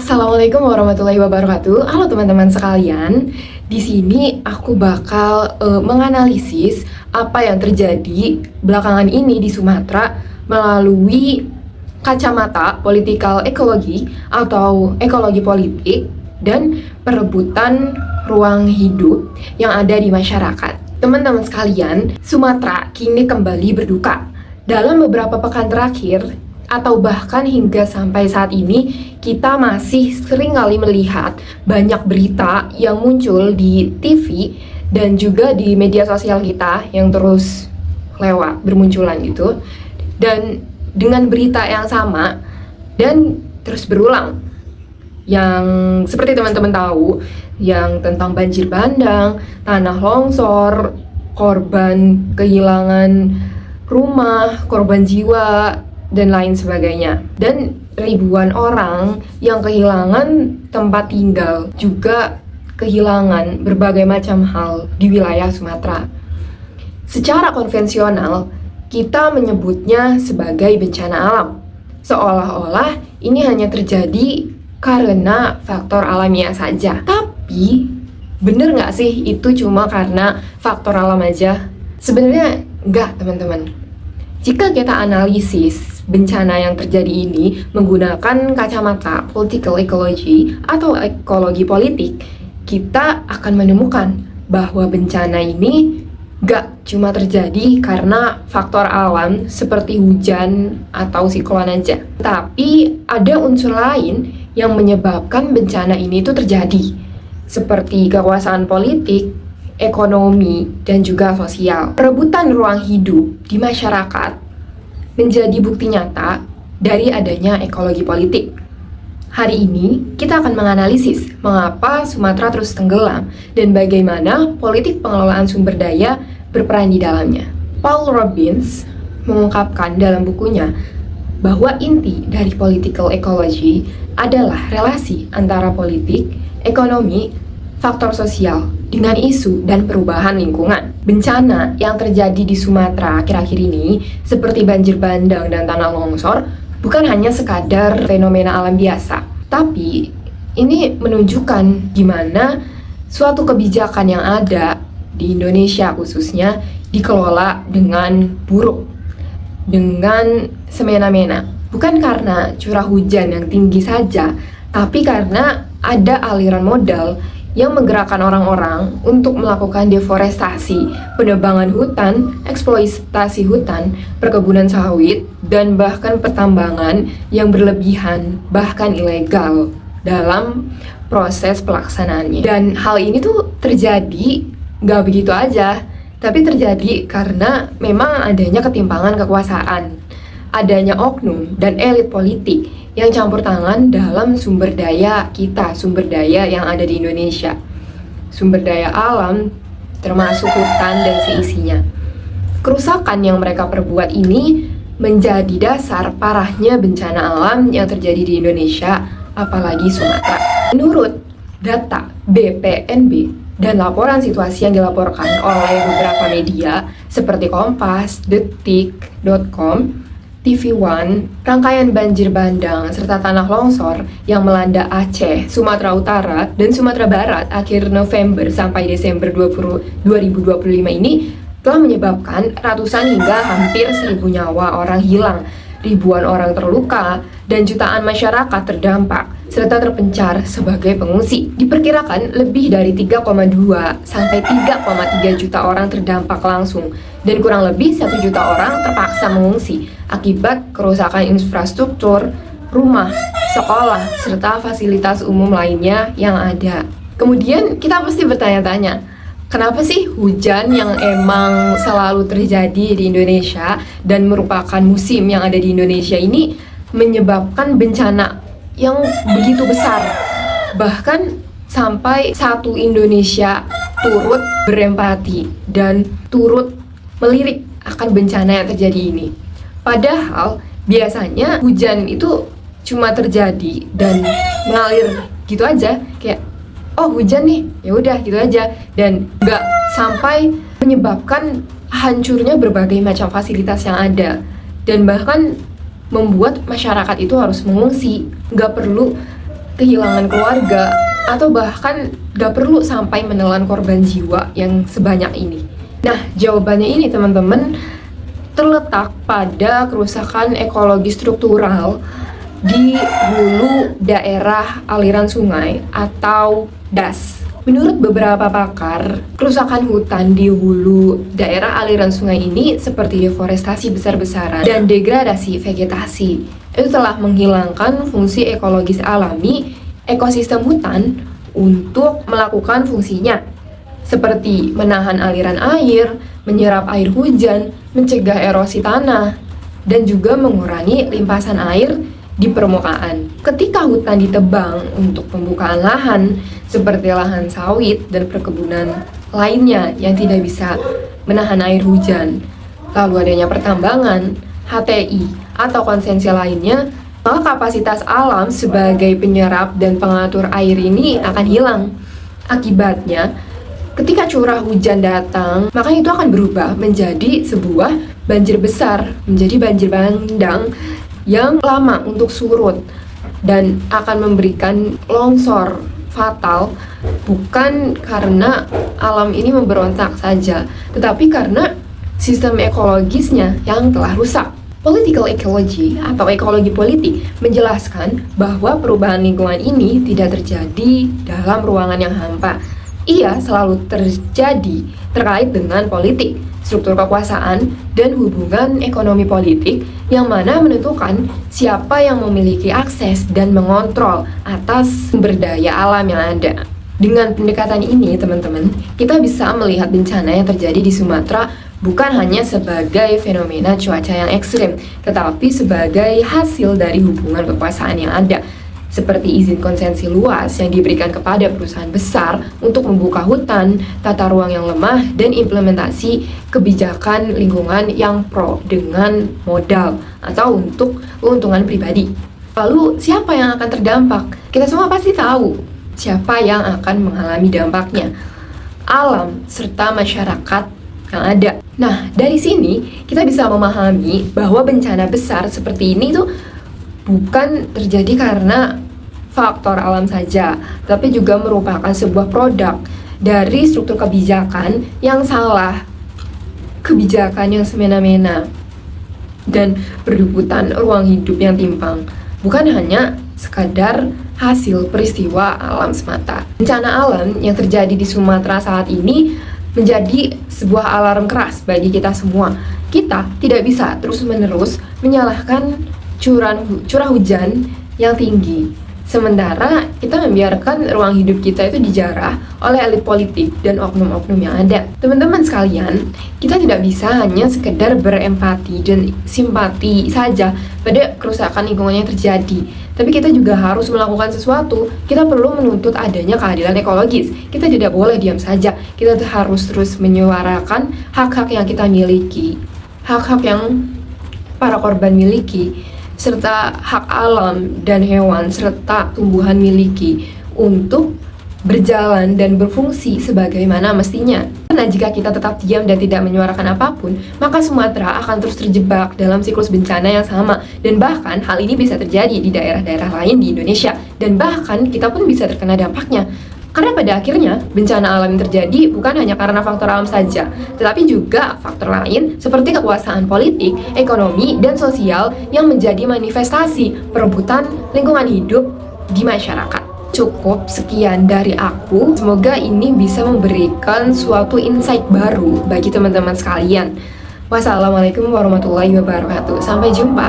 Assalamualaikum warahmatullahi wabarakatuh. Halo teman-teman sekalian. Di sini aku bakal menganalisis apa yang terjadi belakangan ini di Sumatera melalui kacamata political ecology atau ekologi politik dan perebutan ruang hidup yang ada di masyarakat. Teman-teman sekalian, Sumatera kini kembali berduka. Dalam beberapa pekan terakhir, atau bahkan hingga sampai saat ini, kita masih sering kali melihat banyak berita yang muncul di TV dan juga di media sosial kita yang terus lewat bermunculan gitu, dan dengan berita yang sama dan terus berulang, yang seperti teman-teman tahu, yang tentang banjir bandang, tanah longsor, korban kehilangan rumah, korban jiwa, dan lain sebagainya. Dan ribuan orang yang kehilangan tempat tinggal, juga kehilangan berbagai macam hal di wilayah Sumatera. Secara konvensional, kita menyebutnya sebagai bencana alam, seolah-olah ini hanya terjadi karena faktor alamiah saja. Tapi, bener nggak sih itu cuma karena faktor alam aja? Sebenarnya nggak, teman-teman. Jika kita analisis bencana yang terjadi ini menggunakan kacamata political ecology atau ekologi politik, kita akan menemukan bahwa bencana ini gak cuma terjadi karena faktor alam seperti hujan atau siklon aja, tapi ada unsur lain yang menyebabkan bencana ini itu terjadi, seperti kekuasaan politik, ekonomi, dan juga sosial. Perebutan ruang hidup di masyarakat menjadi bukti nyata dari adanya ekologi politik. Hari ini, kita akan menganalisis mengapa Sumatera terus tenggelam dan bagaimana politik pengelolaan sumber daya berperan di dalamnya. Paul Robbins mengungkapkan dalam bukunya bahwa inti dari political ecology adalah relasi antara politik, ekonomi, faktor sosial dengan isu dan perubahan lingkungan. Bencana yang terjadi di Sumatera akhir-akhir ini, seperti banjir bandang dan tanah longsor, bukan hanya sekadar fenomena alam biasa, tapi ini menunjukkan gimana suatu kebijakan yang ada di Indonesia khususnya dikelola dengan buruk, dengan semena-mena. Bukan karena curah hujan yang tinggi saja, tapi karena ada aliran modal yang menggerakkan orang-orang untuk melakukan deforestasi, penebangan hutan, eksploitasi hutan, perkebunan sawit, dan bahkan pertambangan yang berlebihan, bahkan ilegal dalam proses pelaksanaannya. Dan hal ini tuh terjadi nggak begitu aja, tapi terjadi karena memang adanya ketimpangan kekuasaan, adanya oknum dan elit politik yang campur tangan dalam sumber daya kita, sumber daya yang ada di Indonesia. Sumber daya alam, termasuk hutan dan seisinya. Kerusakan yang mereka perbuat ini menjadi dasar parahnya bencana alam yang terjadi di Indonesia, apalagi Sumatera. Menurut data BPNB dan laporan situasi yang dilaporkan oleh beberapa media seperti Kompas, Detik.com, TV One, rangkaian banjir bandang serta tanah longsor yang melanda Aceh, Sumatera Utara, dan Sumatera Barat akhir November sampai Desember 2025 ini telah menyebabkan ratusan hingga hampir 1.000 nyawa orang hilang, ribuan orang terluka, dan jutaan masyarakat terdampak serta terpencar sebagai pengungsi. Diperkirakan lebih dari 3,2 sampai 3,3 juta orang terdampak langsung dan kurang lebih 1 juta orang terpaksa mengungsi akibat kerusakan infrastruktur, rumah, sekolah, serta fasilitas umum lainnya yang ada. Kemudian kita pasti bertanya-tanya, kenapa sih hujan yang emang selalu terjadi di Indonesia dan merupakan musim yang ada di Indonesia ini menyebabkan bencana yang begitu besar, bahkan sampai satu Indonesia turut berempati dan turut melirik akan bencana yang terjadi ini. Padahal biasanya hujan itu cuma terjadi dan mengalir gitu aja, kayak oh hujan nih, ya udah gitu aja, dan nggak sampai menyebabkan hancurnya berbagai macam fasilitas yang ada, dan bahkan membuat masyarakat itu harus mengungsi. Nggak perlu kehilangan keluarga, atau bahkan gak perlu sampai menelan korban jiwa yang sebanyak ini. Nah, jawabannya ini teman-teman terletak pada kerusakan ekologi struktural di hulu daerah aliran sungai atau DAS. Menurut beberapa pakar, kerusakan hutan di hulu daerah aliran sungai ini seperti deforestasi besar-besaran dan degradasi vegetasi. Itu telah menghilangkan fungsi ekologis alami ekosistem hutan untuk melakukan fungsinya, seperti menahan aliran air, menyerap air hujan, mencegah erosi tanah, dan juga mengurangi limpasan air di permukaan. Ketika hutan ditebang untuk pembukaan lahan, seperti lahan sawit dan perkebunan lainnya yang tidak bisa menahan air hujan, lalu adanya pertambangan, HTI, atau konsesi lainnya, maka kapasitas alam sebagai penyerap dan pengatur air ini akan hilang. Akibatnya, ketika curah hujan datang, maka itu akan berubah menjadi sebuah banjir besar, menjadi banjir bandang yang lama untuk surut dan akan memberikan longsor fatal, bukan karena alam ini memberontak saja, tetapi karena sistem ekologisnya yang telah rusak. Political ecology atau ekologi politik menjelaskan bahwa perubahan lingkungan ini tidak terjadi dalam ruangan yang hampa. Ia selalu terjadi terkait dengan politik, struktur kekuasaan, dan hubungan ekonomi politik yang mana menentukan siapa yang memiliki akses dan mengontrol atas sumber daya alam yang ada. Dengan pendekatan ini, teman-teman, kita bisa melihat bencana yang terjadi di Sumatera bukan hanya sebagai fenomena cuaca yang ekstrim, tetapi sebagai hasil dari hubungan kekuasaan yang ada, seperti izin konsesi luas yang diberikan kepada perusahaan besar untuk membuka hutan, tata ruang yang lemah, dan implementasi kebijakan lingkungan yang pro dengan modal atau untuk keuntungan pribadi. Lalu, siapa yang akan terdampak? Kita semua pasti tahu siapa yang akan mengalami dampaknya. Alam serta masyarakat yang ada. Nah, dari sini kita bisa memahami bahwa bencana besar seperti ini tuh bukan terjadi karena faktor alam saja, tapi juga merupakan sebuah produk dari struktur kebijakan yang salah, kebijakan yang semena-mena, dan perebutan ruang hidup yang timpang, bukan hanya sekadar hasil peristiwa alam semata. Bencana alam yang terjadi di Sumatera saat ini menjadi sebuah alarm keras bagi kita semua. Kita tidak bisa terus-menerus menyalahkan curah hujan yang tinggi, sementara kita membiarkan ruang hidup kita itu dijarah oleh elit politik dan oknum-oknum yang ada. Teman-teman sekalian, kita tidak bisa hanya sekedar berempati dan simpati saja pada kerusakan lingkungan yang terjadi, tapi kita juga harus melakukan sesuatu. Kita perlu menuntut adanya keadilan ekologis. Kita tidak boleh diam saja. Kita harus terus menyuarakan hak-hak yang kita miliki, hak-hak yang para korban miliki, serta hak alam dan hewan serta tumbuhan miliki untuk berjalan dan berfungsi sebagaimana mestinya. Karena jika kita tetap diam dan tidak menyuarakan apapun, maka Sumatera akan terus terjebak dalam siklus bencana yang sama, dan bahkan hal ini bisa terjadi di daerah-daerah lain di Indonesia, dan bahkan kita pun bisa terkena dampaknya. Karena pada akhirnya, bencana alam yang terjadi bukan hanya karena faktor alam saja, tetapi juga faktor lain seperti kekuasaan politik, ekonomi, dan sosial yang menjadi manifestasi perebutan lingkungan hidup di masyarakat. Cukup sekian dari aku, semoga ini bisa memberikan suatu insight baru bagi teman-teman sekalian. Wassalamualaikum warahmatullahi wabarakatuh. Sampai jumpa.